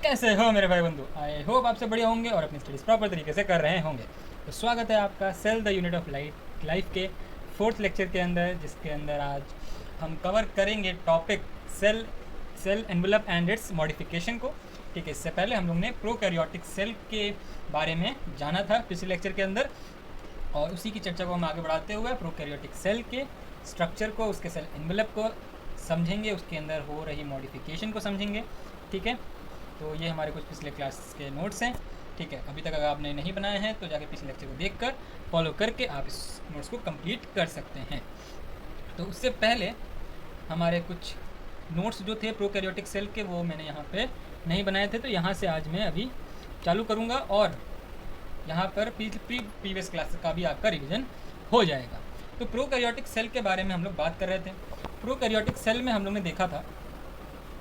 कैसे हो मेरे भाई बंधु। आई होप आपसे बढ़िया होंगे और अपनी स्टडीज़ प्रॉपर तरीके से कर रहे होंगे। तो स्वागत है आपका cell the unit of life के फोर्थ लेक्चर के अंदर, जिसके अंदर आज हम कवर करेंगे topic cell cell envelope and its modification को। ठीक है, इससे पहले हम लोग ने प्रोकैरियोटिक सेल के बारे में जाना था पिछले लेक्चर के अंदर, और उसी की चर्चा को हम आगे बढ़ाते हुए प्रोकैरियोटिक सेल के स्ट्रक्चर को, उसके सेल एनवेलप को समझेंगे, उसके अंदर हो रही मॉडिफिकेशन को समझेंगे। ठीक है, तो ये हमारे कुछ पिछले क्लास के नोट्स हैं। ठीक है, अभी तक अगर आपने नहीं बनाए हैं तो जाके पिछले लेक्चर को देखकर फॉलो करके आप इस नोट्स को कंप्लीट कर सकते हैं। तो उससे पहले हमारे कुछ नोट्स जो थे प्रोकैरियोटिक सेल के, वो मैंने यहाँ पे नहीं बनाए थे, तो यहाँ से आज मैं अभी चालू करूँगा और यहाँ पर प्रीवियस क्लास का भी आपका रिविज़न हो जाएगा। तो प्रोकैरियोटिक सेल के बारे में हम लोग बात कर रहे थे। प्रोकैरियोटिक सेल में हम लोग ने देखा था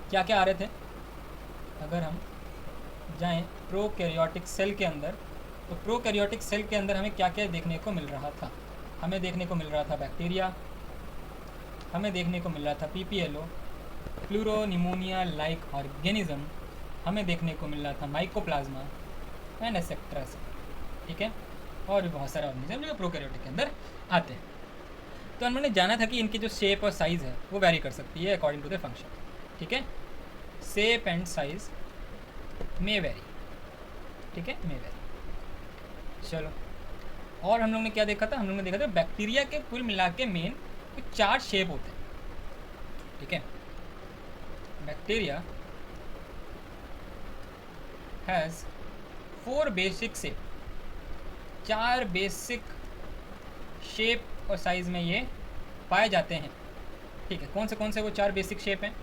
क्या क्या आ रहे थे। अगर हम जाएं प्रोकैरियोटिक सेल के अंदर, तो प्रोकैरियोटिक सेल के अंदर हमें क्या क्या देखने को मिल रहा था। हमें देखने को मिल रहा था बैक्टीरिया, हमें देखने को मिल रहा था पीपीएलओ, प्लूरोनिमोनिया लाइक ऑर्गेनिज्म, हमें देखने को मिल रहा था माइकोप्लाज्मा एंड एसेक्ट्रा। ठीक है, और भी बहुत सारे ऑर्गेनिज्म जो प्रोकैरियोटिक के अंदर आते हैं। तो हमने जाना था कि इनकी जो शेप और साइज़ है वो वैरी कर सकती है अकॉर्डिंग टू द फंक्शन। ठीक है, shape and size may very. ठीक है, मे वेरी। चलो, और हम लोग ने क्या देखा था, हम लोग ने देखा था बैक्टीरिया के कुल मिला के मेन कुछ 4 शेप होते हैं। ठीक है, bacteria has 4 basic shape, 4 basic shape और साइज़ में ये पाए जाते हैं। ठीक है, कौन से वो 4 बेसिक शेप हैं।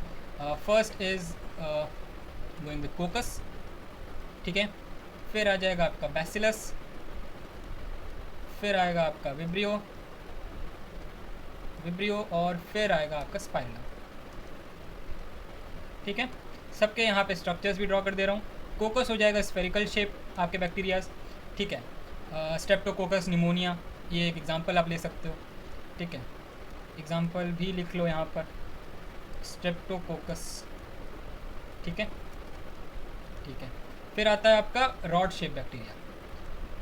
First is going with कोकस। ठीक है, फिर आ जाएगा आपका बैसिलस, फिर आएगा आपका विब्रियो, और फिर आएगा आपका स्पाइरलम। ठीक है, सबके यहाँ पे स्ट्रक्चर्स भी ड्रॉ कर दे रहा हूँ। कोकस हो जाएगा स्फेरिकल शेप आपके बैक्टीरियाज। ठीक है, स्ट्रेप्टोकोकस निमोनिया, ये एक एग्जांपल आप ले सकते हो। ठीक है, एग्जांपल भी लिख लो यहाँ पर, स्ट्रेप्टोकोकस। ठीक है, ठीक है। फिर आता है आपका रॉड शेप बैक्टीरिया।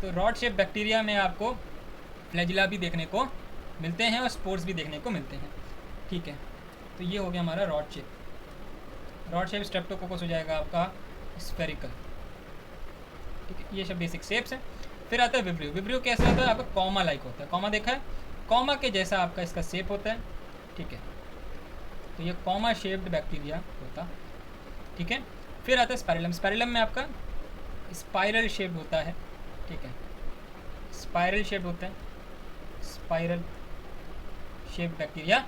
तो रॉड शेप बैक्टीरिया में आपको फ्लैजिला भी देखने को मिलते हैं और स्पोर्स भी देखने को मिलते हैं। ठीक है, तो ये हो गया हमारा रॉड शेप। स्ट्रेप्टोकोकस हो जाएगा आपका स्फेरिकल। ठीक है, ये सब बेसिक शेप्स हैं। फिर आता है विब्रियो। विब्रियो कैसा होता है, आपका कॉमा लाइक होता है। कॉमा देखा है, कॉमा के जैसा आपका इसका शेप होता है। ठीक है, तो ये कॉमा शेप्ड बैक्टीरिया होता। ठीक है, फिर आता है स्पाइरलम। स्पाइरलम में आपका स्पाइरल शेप होता है। ठीक है, स्पाइरल शेप होता है, स्पाइरल शेप बैक्टीरिया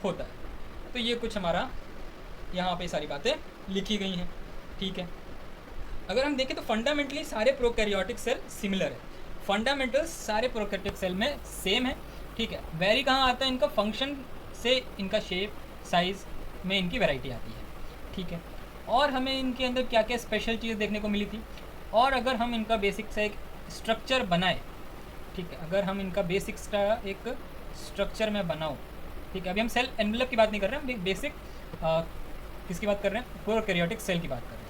होता है। तो ये कुछ हमारा यहाँ पे सारी बातें लिखी गई हैं। ठीक है, अगर हम देखें तो फंडामेंटली सारे प्रोकैरियोटिक सेल सिमिलर है। फंडामेंटल्स सारे प्रोकैरियोटिक सेल में सेम है। ठीक है, वेरी कहाँ आता है, इनका फंक्शन से इनका शेप साइज़ में इनकी वैरायटी आती है। ठीक है, और हमें इनके अंदर क्या क्या स्पेशल चीज़ देखने को मिली थी, और अगर हम इनका बेसिक सा एक स्ट्रक्चर बनाए। ठीक है, अगर हम इनका बेसिक का एक स्ट्रक्चर में बनाओ। ठीक है, अभी हम सेल एनवेलप की बात नहीं कर रहे हैं, हम बेसिक किसकी बात कर रहे हैं, प्रोकैरियोटिक सेल की बात कर रहे हैं।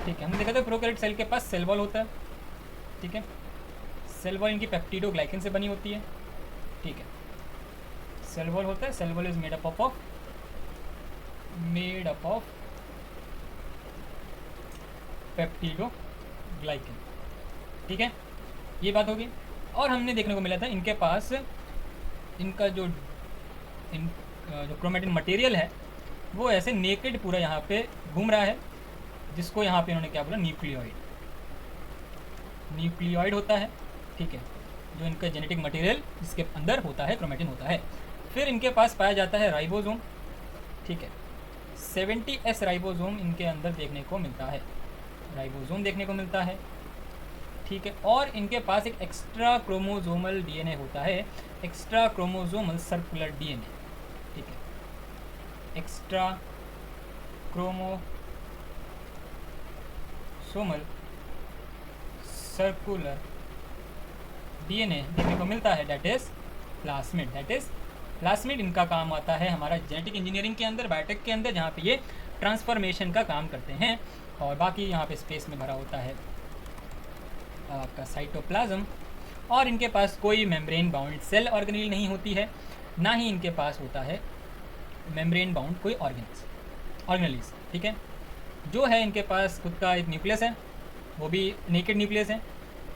ठीक है, हमने देखा था प्रोकैरियोटिक सेल के पास सेल वॉल होता है। ठीक है, सेल वॉल इनकी पेप्टिडोग्लाइकन से बनी होती है। ठीक है, सेल वॉल होता है, cell wall is made up of peptidoglycan. ठीक है, ये बात होगी। और हमने देखने को मिला था इनके पास इनका जो क्रोमेटिन मटेरियल है वो ऐसे नेकेड पूरा यहाँ पे घूम रहा है, जिसको यहाँ पे इन्होंने क्या बोला, न्यूक्लियोइड होता है। ठीक है, जो इनका जेनेटिक मटेरियल जिसके अंदर होता है, क्रोमेटिन होता है। फिर इनके पास पाया जाता है राइबोसोम। ठीक है, 70S राइबोसोम इनके अंदर देखने को मिलता है, राइबोसोम देखने को मिलता है। ठीक है, और इनके पास एक एक्स्ट्रा क्रोमोसोमल डीएनए होता है, एक्स्ट्रा क्रोमोसोमल सर्कुलर डीएनए। ठीक है, एक्स्ट्रा क्रोमोसोमल सर्कुलर डीएनए देखने को मिलता है, दैट इज प्लास्मिड। इनका काम आता है हमारा जेनेटिक इंजीनियरिंग के अंदर, बायोटेक के अंदर, जहाँ पे ये ट्रांसफॉर्मेशन का काम करते हैं। और बाकी यहाँ पे स्पेस में भरा होता है आपका साइटोप्लाज्म। और इनके पास कोई मेम्ब्रेन बाउंड सेल ऑर्गेनेल नहीं होती है, ना ही इनके पास होता है मेम्ब्रेन बाउंड कोई ऑर्गेनेलिस। ठीक है, जो है इनके पास खुद का एक न्यूक्लियस है, वो भी नेकेड न्यूक्लियस है,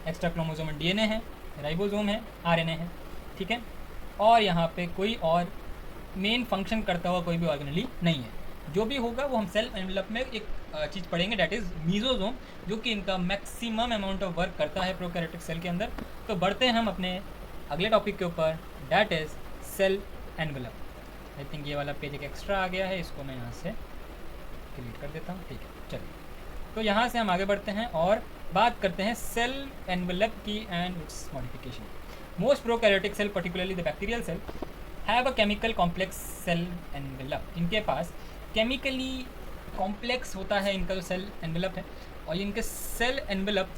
एक्स्ट्रा क्रोमोसोम डीएनए है, राइबोसोम है, आरएनए है। ठीक है, और यहाँ पे कोई और मेन फंक्शन करता हुआ कोई भी ऑर्गेनेली नहीं है। जो भी होगा वो हम सेल एनवेलप में एक चीज़ पढ़ेंगे, डैट इज़ मीजोजोम, जो कि इनका मैक्सिमम अमाउंट ऑफ वर्क करता है प्रोकैरियोटिक सेल के अंदर। तो बढ़ते हैं हम अपने अगले टॉपिक के ऊपर, that is cell envelope. I think ये वाला पेज एक एक्स्ट्रा आ गया है, इसको मैं यहाँ से डिलीट कर देता हूँ। ठीक है, चलिए, तो यहाँ से हम आगे बढ़ते हैं और बात करते हैं सेल एनवेलप की and its modification. Most prokaryotic cell, particularly the bacterial cell, have a chemical complex cell envelope. इनके पास केमिकली कॉम्प्लेक्स होता है इनका जो सेल एनवेलप है, और इनके cell envelope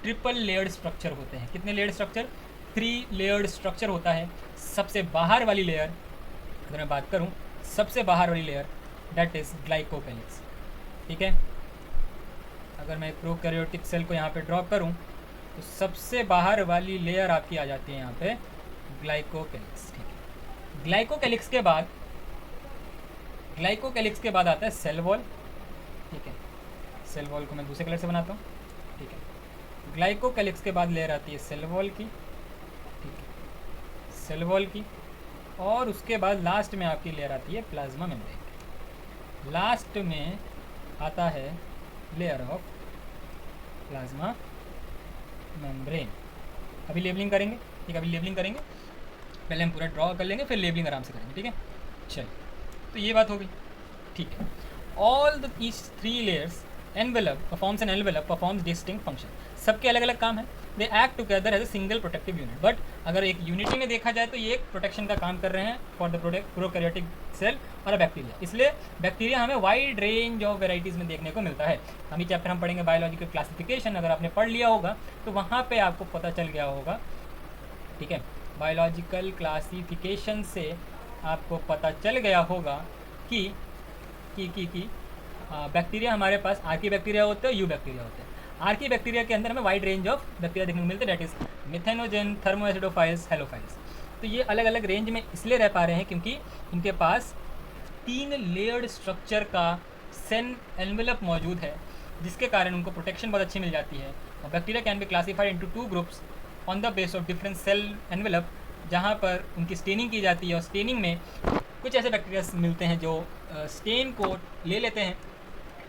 triple layered structure होते हैं। कितने लेयर्ड स्ट्रक्चर? 3 लेयर्ड स्ट्रक्चर होता है। सबसे बाहर वाली लेयर, अगर मैं बात करूं, सबसे बाहर वाली लेयर दैट इज़ ग्लाइकोकैलिक्स। ठीक है, अगर मैं प्रोकैरियोटिक सेल को यहाँ पे ड्रॉ करूँ तो सबसे बाहर वाली लेयर आपकी आ जाती है यहाँ पे ग्लाइकोकैलिक्स। ठीक है, ग्लाइकोकैलिक्स के बाद आता है सेल वॉल। ठीक है, सेल वॉल को मैं दूसरे कलर से बनाता हूँ। ठीक है, ग्लाइकोकैलिक्स के बाद लेयर आती है सेल वॉल की। ठीक है, सेल वॉल की, और उसके बाद लास्ट में आपकी लेयर आती है प्लाज्मा मेम्ब्रेन। लास्ट में आता है लेयर ऑफ प्लाज्मा मेम्ब्रेन। अभी लेबलिंग करेंगे। ठीक है, अभी लेबलिंग करेंगे, पहले हम पूरा ड्रॉ कर लेंगे, फिर लेबलिंग आराम से करेंगे। ठीक है, चलिए, तो ये बात हो गई। ठीक है, all the each 3 layers envelope performs distinct function. सबके अलग अलग काम है, they act together as a single protective unit. But अगर एक यूनिटी में देखा जाए तो ये एक प्रोटेक्शन का काम कर रहे हैं फॉर द प्रोकैरियोटिक सेल और अ बैक्टीरिया। इसलिए बैक्टीरिया हमें वाइड रेंज ऑफ वेराइटीज़ में देखने को मिलता है। हम ये चैप्टर हम पढ़ेंगे बायोलॉजिकल क्लासिफिकेशन, अगर आपने पढ़ लिया होगा तो वहाँ पर आपको पता चल गया होगा। ठीक है, बायोलॉजिकल क्लासिफिकेशन से आपको पता चल गया होगा कि बैक्टीरिया हमारे पास आर्की बैक्टीरिया होते हैं, यू बैक्टीरिया होते हैं। आर्की बैक्टीरिया के अंदर हमें वाइड रेंज ऑफ बैक्टीरिया देखने को मिलते हैं, डेट इज मिथेनोजेन, थर्मोएसिडोफाइल्स, हेलोफाइल्स। तो ये अलग अलग रेंज में इसलिए रह पा रहे हैं क्योंकि इनके पास 3 लेयर्ड स्ट्रक्चर का सेल एनवेलप मौजूद है, जिसके कारण उनको प्रोटेक्शन बहुत अच्छी मिल जाती है। और bacteria can be classified into 2 groups on the base of different cell envelope, जहाँ पर उनकी स्टेनिंग की जाती है। और स्टेनिंग में कुछ ऐसे बैक्टीरिया मिलते हैं जो स्टेन को ले लेते हैं,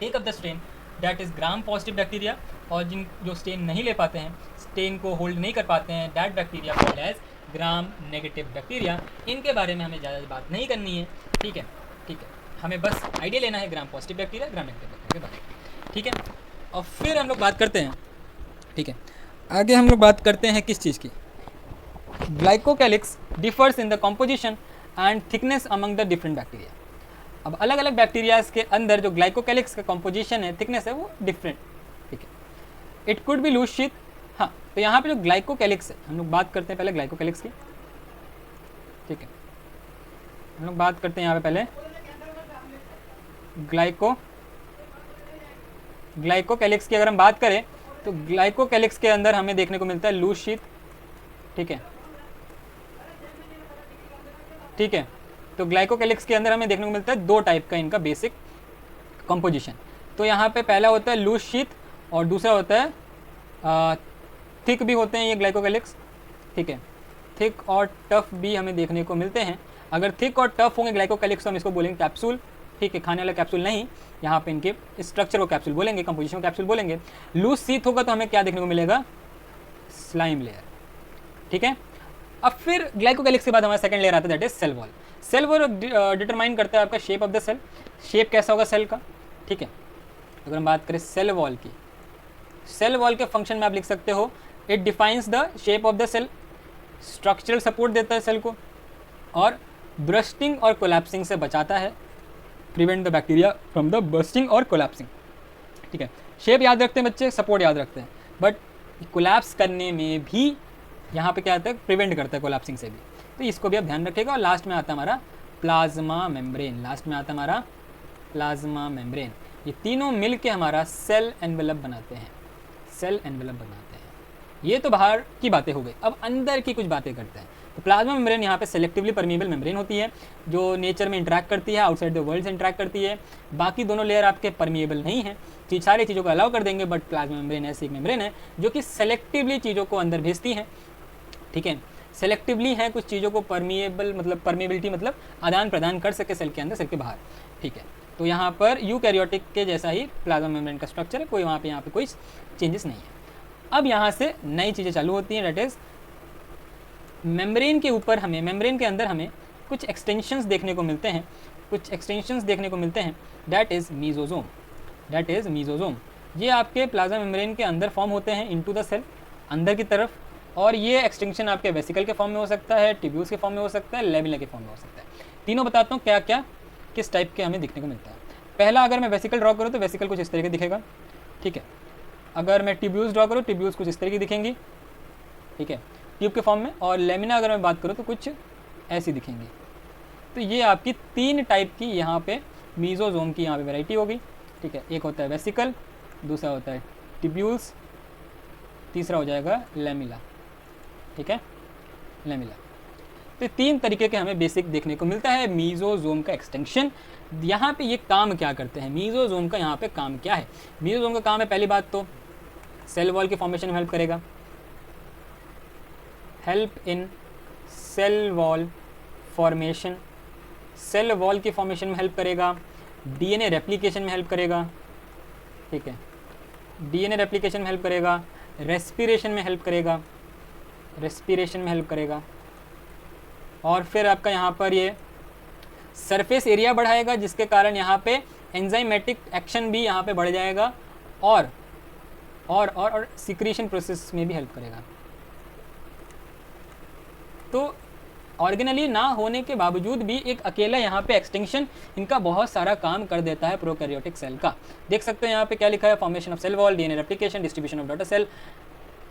take up the stain, that is gram positive bacteria. और जो स्टेन नहीं ले पाते हैं, स्टेन को होल्ड नहीं कर पाते हैं, that bacteria called as gram negative bacteria. इनके बारे में हमें ज़्यादा बात नहीं करनी है। ठीक है, ठीक है, हमें बस आइडिया लेना है ग्राम पॉजिटिव बैक्टीरिया, ग्राम नेगेटिव बैक्टीरिया के बारे में। ठीक है, और फिर हम लोग बात करते हैं। ठीक है, आगे हम लोग बात करते हैं किस चीज़ की? Glycocalyx differs in the composition and thickness among the different bacteria. अब अलग अलग बैक्टीरियाज के अंदर जो ग्लाइकोकैलिक्स का कॉम्पोजिशन है, थिकनेस है, वो डिफरेंट। ठीक है, it could be loose sheet. हाँ, तो यहाँ पे जो ग्लाइकोकैलिक्स है, हम लोग बात करते हैं पहले ग्लाइकोकैलिक्स की। ठीक है, हम लोग बात करते हैं यहाँ पे पहले ग्लाइकोकैलिक्स की। अगर हम बात करें तो ग्लाइकोकैलिक्स के अंदर हमें देखने को मिलता है लूज शीट। ठीक है, ठीक है, तो ग्लाइकोकैलिक्स के अंदर हमें देखने को मिलता है 2 टाइप का इनका बेसिक कंपोजिशन। तो यहाँ पे पहला होता है लूज शीट और दूसरा होता है थिक भी होते हैं ये ग्लाइकोकैलिक्स। ठीक है, थिक और टफ भी हमें देखने को मिलते हैं। अगर थिक और टफ होंगे ग्लाइकोकैलिक्स तो हम इसको बोलेंगे कैप्सूल। ठीक है, खाने वाला कैप्सूल नहीं, यहाँ पे इनके स्ट्रक्चर को कैप्सूल बोलेंगे, कंपोजिशन को कैप्सूल बोलेंगे। लूज शीट होगा तो हमें क्या देखने को मिलेगा? Slime layer. ठीक है, अब फिर ग्लाइकोकैलिक्स के बाद हमारा सेकंड लेयर आता है, that is cell wall. Cell wall determine करता है आपका shape of the cell, shape कैसा होगा सेल का। ठीक है, अगर हम बात करें सेल वॉल की, सेल वॉल के फंक्शन में आप लिख सकते हो, it defines the shape of the cell, structural support देता है सेल को, और ब्रस्टिंग और कोलैप्सिंग से बचाता है, prevent the bacteria from the bursting और कोलैप्सिंग। ठीक है, शेप याद रखते हैं बच्चे, सपोर्ट याद रखते हैं, बट कोलैप्स करने में भी यहाँ पे क्या आता है? प्रिवेंट करता है कोलैप्सिंग से भी। तो इसको भी आप ध्यान रखिएगा। और लास्ट में आता है हमारा प्लाज्मा मेम्ब्रेन। लास्ट में आता है हमारा प्लाज्मा मेम्ब्रेन। ये तीनों मिल के हमारा सेल एनवेलप बनाते हैं, सेल एनवेलप बनाते हैं। ये तो बाहर की बातें हो गई। अब अंदर की कुछ बातें करते हैं। तो प्लाज्मा मेम्ब्रेन यहाँ पे सेलेक्टिवली परमिएबल मेम्ब्रेन होती है जो नेचर में इंटरैक्ट करती है, आउटसाइड द वर्ल्ड से इंटरैक्ट करती है। बाकी दोनों लेयर आपके परमिएबल नहीं है, सारी चीज़ों को अलाउ कर देंगे, बट प्लाज्मा मेम्ब्रेन ऐसी एक मेम्ब्रेन है जो कि सेलेक्टिवली चीज़ों को अंदर भेजती है। ठीक है, सेलेक्टिवली है, कुछ चीज़ों को परमिएबल मतलब परमिएबिलिटी मतलब आदान प्रदान कर सके सेल के अंदर, सेल के बाहर। ठीक है, तो यहाँ पर यूकैरियोटिक के जैसा ही प्लाज्मा मेम्ब्रेन का स्ट्रक्चर है, कोई यहाँ पे कोई चेंजेस नहीं है। अब यहाँ से नई चीज़ें चालू होती हैं, डेट इज़ मेम्ब्रेन के ऊपर हमें, मेम्ब्रेन के अंदर हमें कुछ एक्सटेंशंस देखने को मिलते हैं, कुछ एक्सटेंशंस देखने को मिलते हैं, that is mesosome, that is mesosome. ये आपके प्लाज्मा मेम्ब्रेन के अंदर फॉर्म होते हैं इनटू द सेल, अंदर की तरफ, और ये एक्सटेंशन आपके वेसिकल के फॉर्म में हो सकता है, ट्यूब्यूल्स के फॉर्म में हो सकता है, लेमिना के फॉर्म में हो सकता है। तीनों बताता हूँ क्या क्या किस टाइप के हमें दिखने को मिलता है। पहला, अगर मैं वेसिकल ड्रॉ करूँ तो वेसिकल कुछ इस तरीके दिखेगा। ठीक है, अगर मैं ट्यूब्यूल्स ड्रॉ करूँ, ट्यूब्यूल्स कुछ इस तरीके दिखेंगी। ठीक है, ट्यूब के फॉर्म में। और लेमिना अगर मैं बात करूँ तो कुछ ऐसी दिखेंगी। तो ये आपकी 3 टाइप की यहाँ पे मीजोजोम की यहाँ पे वैरायटी होगी। ठीक है, एक होता है वेसिकल, दूसरा होता है ट्यूब्यूल्स, तीसरा हो जाएगा लेमिला। ठीक है, लेमिला। तो 3 तरीके के हमें बेसिक देखने को मिलता है मीजोजोम का एक्सटेंशन। यहाँ पे ये काम क्या करते हैं, मीजोजोम का यहाँ पे काम क्या है? मीजोजोम का काम है, पहली बात तो सेल वॉल के फॉर्मेशन में हेल्प करेगा, help in cell wall formation, cell wall की फॉर्मेशन में हेल्प करेगा, डीएनए रेप्लिकेशन में हेल्प करेगा। ठीक है, डीएनए रेप्लिकेशन में हेल्प करेगा, रेस्पिरेशन में हेल्प करेगा, रेस्पिरेशन में हेल्प करेगा, और फिर आपका यहाँ पर ये सरफेस एरिया बढ़ाएगा, जिसके कारण यहाँ पे एंजाइमेटिक एक्शन भी यहाँ पे बढ़ जाएगा, और सिक्रीशन प्रोसेस में भी हेल्प करेगा। तो ऑर्गेनली ना होने के बावजूद भी एक अकेला यहाँ पे एक्सटेंशन इनका बहुत सारा काम कर देता है प्रोकैरियोटिक सेल का। देख सकते हैं यहाँ पे क्या लिखा है, formation of cell wall, DNA replication, distribution of daughter cell,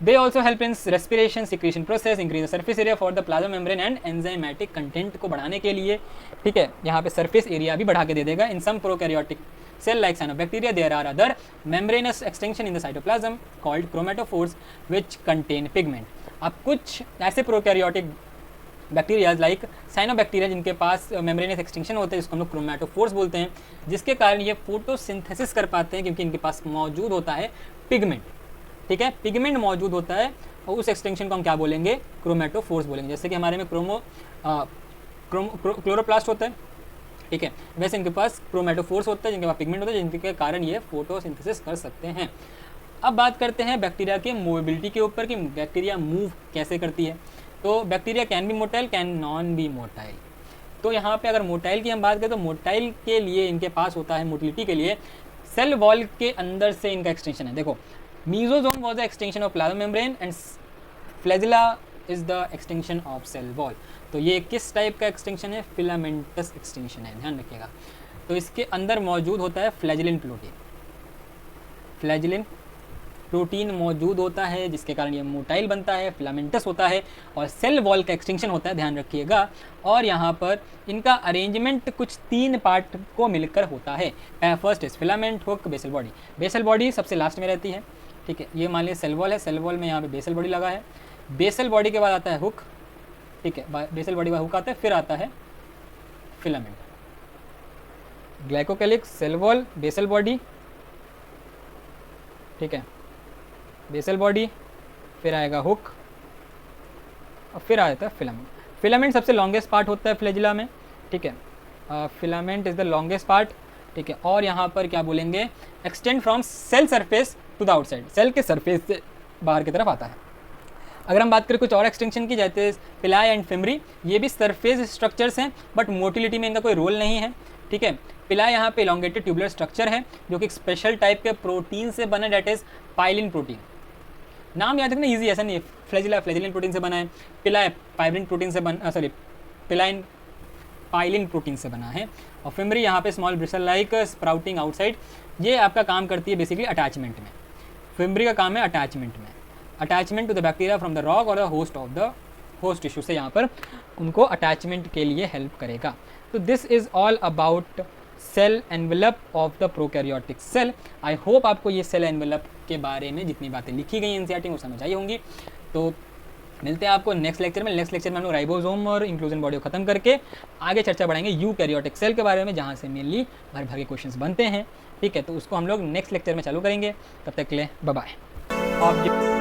they also help in respiration, secretion process, increase the surface area for the plasma membrane and enzymatic content को बढ़ाने के लिए। ठीक है, यहाँ पे सरफेस एरिया भी बढ़ा के दे देगा। इन सम prokaryotic cell like cyanobacteria there are other membranous extension in the cytoplasm called chromatophores which contain pigment। अब कुछ ऐसे प्रोकैरियोटिक बैक्टीरियाज लाइक साइनोबैक्टीरिया जिनके पास मेम्ब्रेनस एक्सटेंशन होते हैं, जिसको हम लोग क्रोमेटोफोर्स बोलते हैं, जिसके कारण ये फोटोसिंथेसिस कर पाते हैं क्योंकि इनके पास मौजूद होता है पिगमेंट। ठीक है, पिगमेंट मौजूद होता है और उस एक्सटेंशन को हम क्या बोलेंगे, क्रोमेटोफोर्स बोलेंगे। जैसे कि हमारे में क्लोरोप्लास्ट होता है, ठीक है, वैसे इनके पास क्रोमेटोफोर्स होता है जिनके पास पिगमेंट होता है, जिनके कारण ये फोटोसिंथेसिस कर सकते हैं। अब बात करते हैं बैक्टीरिया के मूवेबिलिटी के ऊपर कि बैक्टीरिया मूव कैसे करती है। तो bacteria can be motile, can non be motile. तो यहाँ पे अगर मोटाइल की हम बात करें तो मोटाइल के लिए इनके पास होता है, मोटिलिटी के लिए सेल वॉल के अंदर से इनका एक्सटेंशन है। देखो, mesosome was the extension of plasma membrane and flagella is the extension of cell wall. तो ये किस टाइप का एक्सटेंशन है, फिलामेंटस एक्सटेंशन है, ध्यान रखिएगा। तो इसके अंदर मौजूद होता है फ्लैजिलिन प्रोटीन, फ्लैजिलिन प्रोटीन मौजूद होता है जिसके कारण ये मोटाइल बनता है, फिलामेंटस होता है, और सेल वॉल का एक्सटेंशन होता है, ध्यान रखिएगा। और यहाँ पर इनका अरेंजमेंट कुछ 3 पार्ट को मिलकर होता है। First is filament, hook, basal body. Basal body सबसे लास्ट में रहती है। ठीक है, ये मान लीजिए सेल वॉल है, सेल वॉल में यहाँ पे बेसल बॉडी लगा है, बेसल बॉडी के बाद आता है हुक। ठीक है, बेसल बॉडी बाद हुक आता है, फिर आता है filament. Glycocalyx, cell wall, basal body, ठीक है, बेसल बॉडी, फिर आएगा हुक, और फिर आता है फिलामेंट। फिलामेंट सबसे लॉन्गेस्ट पार्ट होता है फ्लैजिला में। ठीक है, filament is the longest part. ठीक है, और यहाँ पर क्या बोलेंगे, extend from cell surface to the outside, cell के सरफेस से बाहर की तरफ आता है। अगर हम बात करें कुछ और एक्सटेंशन की, जैसे पिलाई एंड फिमरी, ये भी सरफेस स्ट्रक्चर्स हैं बट मोटिलिटी में इनका कोई रोल नहीं है। ठीक है, पिलाई यहाँ पे इलोंगेटेड ट्यूबुलर स्ट्रक्चर है जो कि एक स्पेशल टाइप के प्रोटीन से बना, डेट इज पाइलिन प्रोटीन। नाम याद रखना इजी, ऐसा नहीं है। फ्लैजिला फ्लैजिलिन प्रोटीन से बना है, पिलाई पाइब्रिन प्रोटीन से बना, सॉरी पिलाइन पाइलिन प्रोटीन से बना है, और फिमरी यहाँ पे small bristle like sprouting outside. ये आपका काम करती है बेसिकली अटैचमेंट में। फिमरी का काम है अटैचमेंट में, attachment to the bacteria from the rock और the host of the host tissue से यहाँ पर उनको अटैचमेंट के लिए हेल्प करेगा। तो this is all about cell envelope of the prokaryotic cell. I hope आपको ये सेल एनवेलप के बारे में जितनी बातें लिखी गई एनसीईआरटी में वो समझ आई होंगी। तो मिलते हैं आपको नेक्स्ट लेक्चर में। नेक्स्ट लेक्चर में हम लोग राइबोसोम और इंक्लूजन बॉडी को खत्म करके आगे चर्चा बढ़ाएंगे यूकैरियोटिक सेल के बारे में, जहाँ से मेनली भर भर के क्वेश्चंस बनते हैं। ठीक है, तो उसको हम लोग नेक्स्ट लेक्चर में चालू करेंगे। तब तक के लिए बाय बाय।